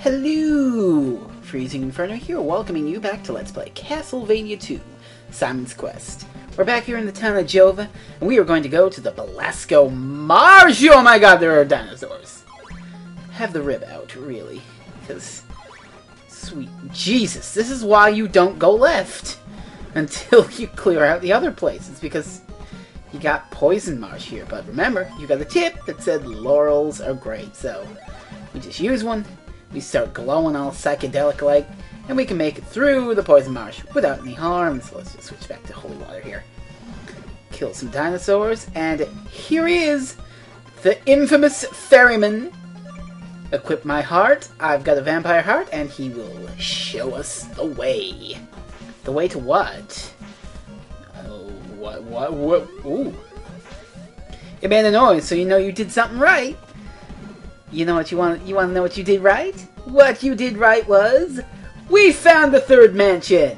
Hello! Freezing Inferno here, welcoming you back to Let's Play Castlevania 2, Simon's Quest. We're back here in the town of Jova, and we are going to go to the Belasco Marsh! Oh my god, there are dinosaurs! Have the rib out, really. Because, sweet Jesus, this is why you don't go left! Until you clear out the other places, because you got Poison Marsh here. But remember, you got a tip that said laurels are great, so we just use one. We start glowing all psychedelic-like, and we can make it through the Poison Marsh without any harm. So let's just switch back to Holy Water here. Kill some dinosaurs, and here he is, the infamous ferryman. Equip my heart. I've got a vampire heart, and he will show us the way. The way to what? Oh, what? Ooh. It made a noise, so you know you did something right. You know what you want to know what you did right? What you did right was, we found the third mansion!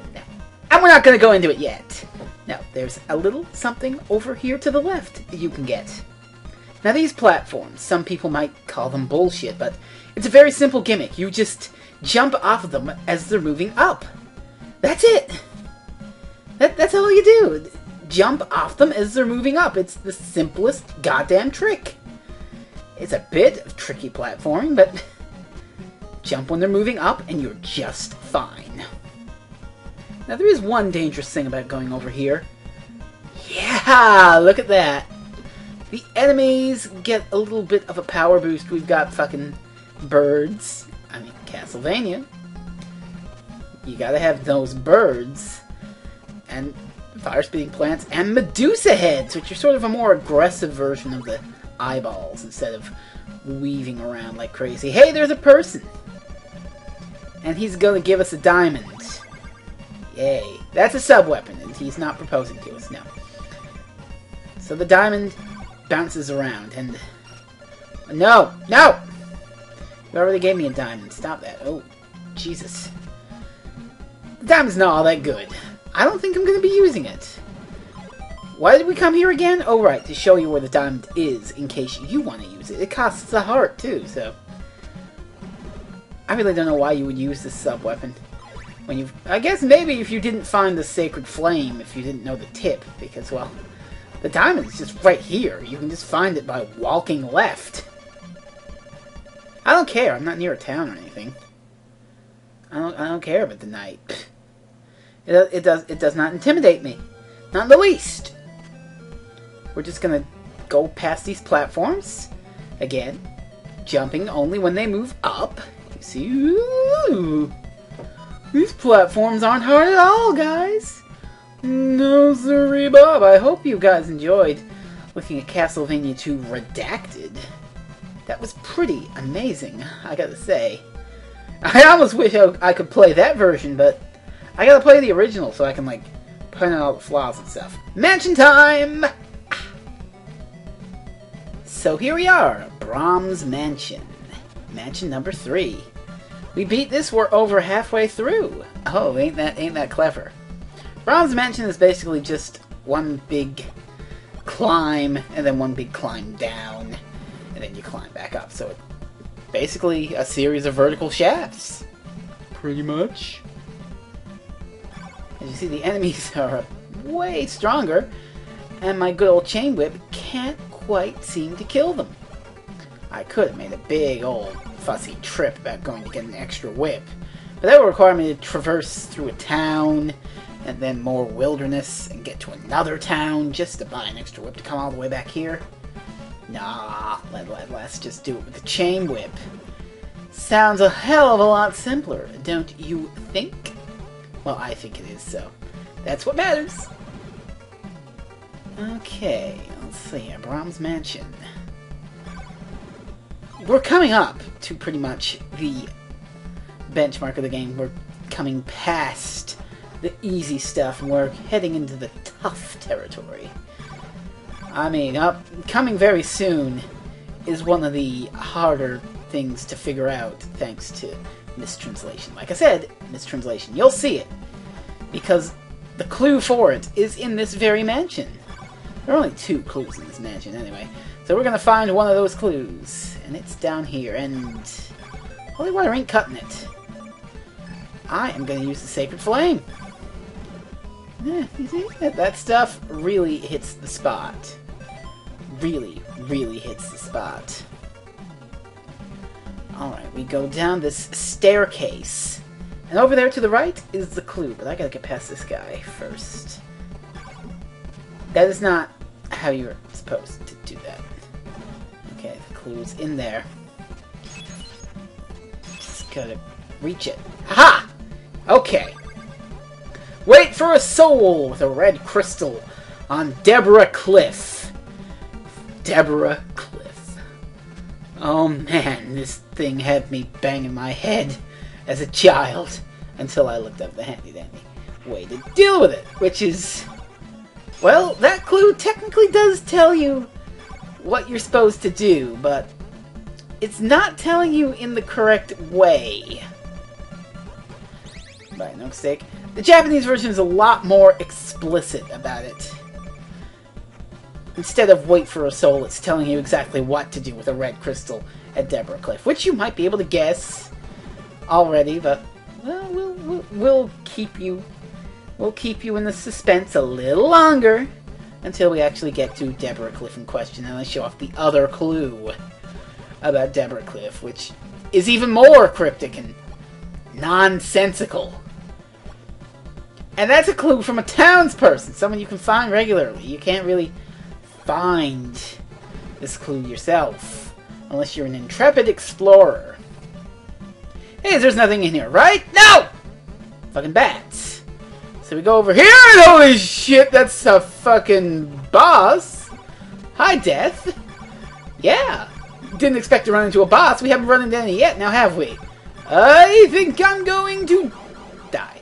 And we're not going to go into it yet. No, there's a little something over here to the left that you can get. Now these platforms, some people might call them bullshit, but it's a very simple gimmick. You just jump off of them as they're moving up. That's it! That's all you do. Jump off them as they're moving up. It's the simplest goddamn trick. It's a bit of tricky platforming, but jump when they're moving up and you're just fine. Now there is one dangerous thing about going over here. Yeah, look at that. The enemies get a little bit of a power boost. We've got fucking birds. I mean, Castlevania. You gotta have those birds. And fire-spitting plants and Medusa heads, which are sort of a more aggressive version of the eyeballs instead of weaving around like crazy. Hey, there's a person! And he's gonna give us a diamond. Yay. That's a sub-weapon, and he's not proposing to us, no. So the diamond bounces around, and... No! No! You already gave me a diamond. Stop that. Oh, Jesus. The diamond's not all that good. I don't think I'm gonna be using it. Why did we come here again? Oh, right, to show you where the diamond is, in case you want to use it. It costs a heart, too, so... I really don't know why you would use this sub-weapon. When you, I guess maybe if you didn't find the Sacred Flame, if you didn't know the tip, because, well, the diamond is just right here. You can just find it by walking left. I don't care. I'm not near a town or anything. I don't care about the night. It does not intimidate me. Not in the least. We're just gonna go past these platforms. Again, jumping only when they move up. You see? Ooh. These platforms aren't hard at all, guys. No siree, Bob. I hope you guys enjoyed looking at Castlevania 2 Redacted. That was pretty amazing, I gotta say. I almost wish I could play that version, but I gotta play the original so I can, like, point out all the flaws and stuff. Mansion time! So here we are, Brahms Mansion. Mansion number 3. We beat this, we're over halfway through. Oh, ain't that clever. Brahms Mansion is basically just one big climb, and then one big climb down, and then you climb back up. So it's basically a series of vertical shafts. Pretty much. As you see, the enemies are way stronger, and my good old chain whip can't quite seem to kill them. I could have made a big old fussy trip about going to get an extra whip, but that would require me to traverse through a town, and then more wilderness, and get to another town just to buy an extra whip to come all the way back here. Nah, let's just do it with the chain whip. Sounds a hell of a lot simpler, don't you think? Well, I think it is, so that's what matters. Okay, let's see here. Brahms Mansion. We're coming up to pretty much the benchmark of the game. We're coming past the easy stuff, and we're heading into the tough territory. I mean, coming very soon is one of the harder things to figure out, thanks to mistranslation. Like I said, mistranslation. You'll see it, because the clue for it is in this very mansion. There are only 2 clues in this mansion, anyway. So we're gonna find one of those clues, and it's down here, and Holy water ain't cutting it. I am going to use the Sacred Flame. Yeah, you see? That stuff really hits the spot. Really, really hits the spot. Alright, we go down this staircase. And over there to the right is the clue, but I gotta get past this guy first. That is not how you're supposed to do that. Okay, the clue's in there. Just gotta reach it. Aha! Okay. Wait for a soul with a red crystal on Deborah Cliff. Deborah Cliff. Oh man, this thing had me banging my head as a child until I looked up the handy-dandy way to deal with it, which is... Well, that clue technically does tell you what you're supposed to do, but it's not telling you in the correct way. By no mistake. The Japanese version is a lot more explicit about it. Instead of wait for a soul, it's telling you exactly what to do with a red crystal at Deborah Cliff, which you might be able to guess already, but well, we'll keep you in the suspense a little longer until we actually get to Deborah Cliff in question, and I show off the other clue about Deborah Cliff, which is even more cryptic and nonsensical. And that's a clue from a townsperson, someone you can find regularly. You can't really find this clue yourself unless you're an intrepid explorer. Hey, there's nothing in here, right? No! Fucking bats. So we go over here, and holy shit, that's a fucking boss. Hi, Death. Yeah. Didn't expect to run into a boss. We haven't run into any yet, now have we? I think I'm going to die.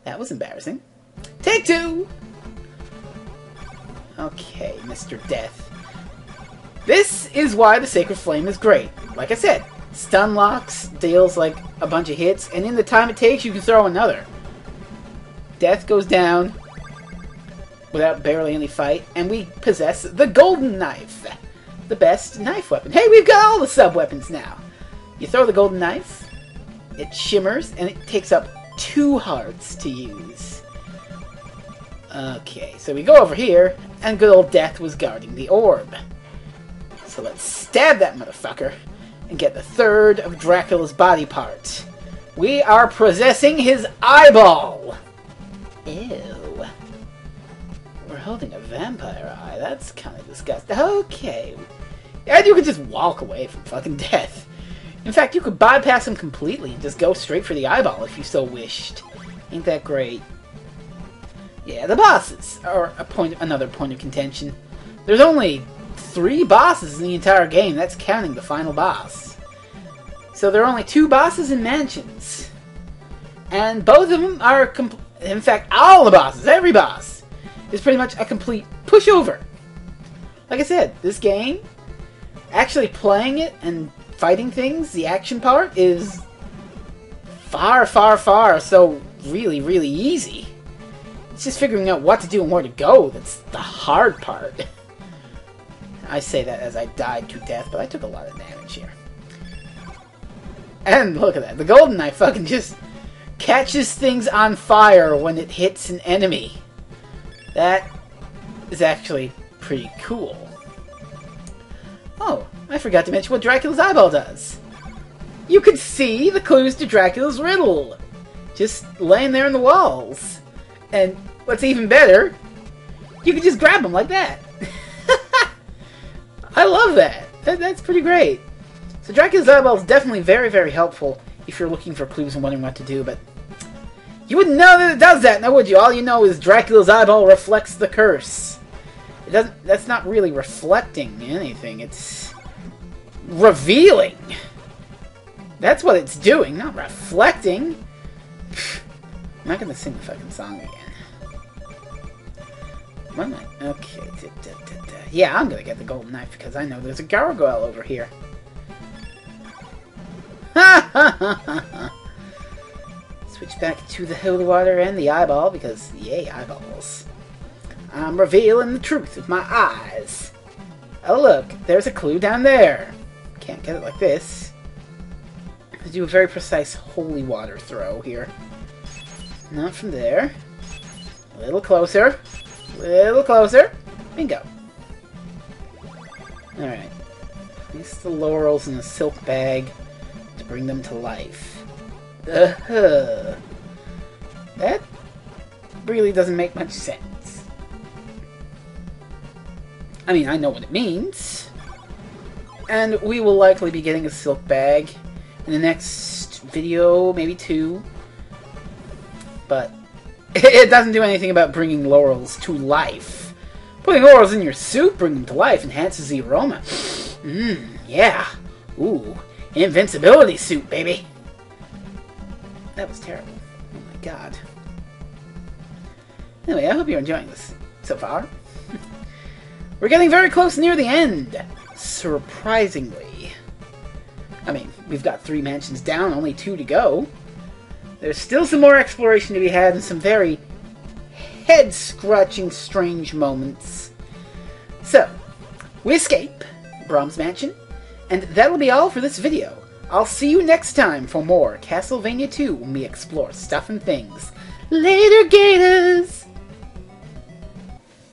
That was embarrassing. Take two! Okay, Mr. Death. This is why the Sacred Flame is great. Like I said, stun locks, deals like a bunch of hits, and in the time it takes, you can throw another. Death goes down without barely any fight, and we possess the Golden Knife. The best knife weapon. Hey, we've got all the sub-weapons now. You throw the Golden Knife, it shimmers, and it takes up 2 hearts to use. Okay, so we go over here, and good old Death was guarding the orb. So let's stab that motherfucker and get the third of Dracula's body part. We are possessing his eyeball! Ew. We're holding a vampire eye. That's kind of disgusting. Okay. And you could just walk away from fucking Death. In fact, you could bypass him completely and just go straight for the eyeball if you so wished. Ain't that great? Yeah, the bosses are another point of contention. There's only 3 bosses in the entire game. That's counting the final boss. So there are only 2 bosses in mansions. And both of them are... In fact, all the bosses, every boss, is pretty much a complete pushover. Like I said, this game, actually playing it and fighting things, the action part, is far, far, far so really, really easy. It's just figuring out what to do and where to go that's the hard part. I say that as I died to death, but I took a lot of damage here. And look at that, the Golden Knife fucking just catches things on fire when it hits an enemy. That is actually pretty cool. Oh, I forgot to mention what Dracula's eyeball does. You could see the clues to Dracula's riddle just laying there in the walls. And what's even better, you can just grab them like that. I love that. That's pretty great. So Dracula's eyeball is definitely very, very helpful if you're looking for clues and wondering what to do, but you wouldn't know that it does that, now would you? All you know is Dracula's eyeball reflects the curse. It doesn't. That's not really reflecting anything. It's revealing. That's what it's doing, not reflecting. I'm not gonna sing the fucking song again. What am I? Okay. Yeah, I'm gonna get the Golden Knife because I know there's a gargoyle over here. Ha ha ha ha ha. Switch back to the holy water and the eyeball because, yay, eyeballs. I'm revealing the truth with my eyes. Oh look, there's a clue down there. Can't get it like this. do a very precise holy water throw here. Not from there. A little closer. A little closer. Bingo. Alright. Place the laurels in a silk bag to bring them to life. That really doesn't make much sense. I mean, I know what it means. And we will likely be getting a silk bag in the next video, maybe 2. But it doesn't do anything about bringing laurels to life. Putting laurels in your soup, bring them to life, enhances the aroma. Yeah. Ooh, invincibility soup, baby. That was terrible. Oh my god. Anyway, I hope you're enjoying this so far. We're getting very close near the end. Surprisingly. I mean, we've got 3 mansions down, only 2 to go. There's still some more exploration to be had and some very head-scratching strange moments. So, we escape Brahms Mansion, and that'll be all for this video. I'll see you next time for more Castlevania 2 when we explore stuff and things. Later, Gators!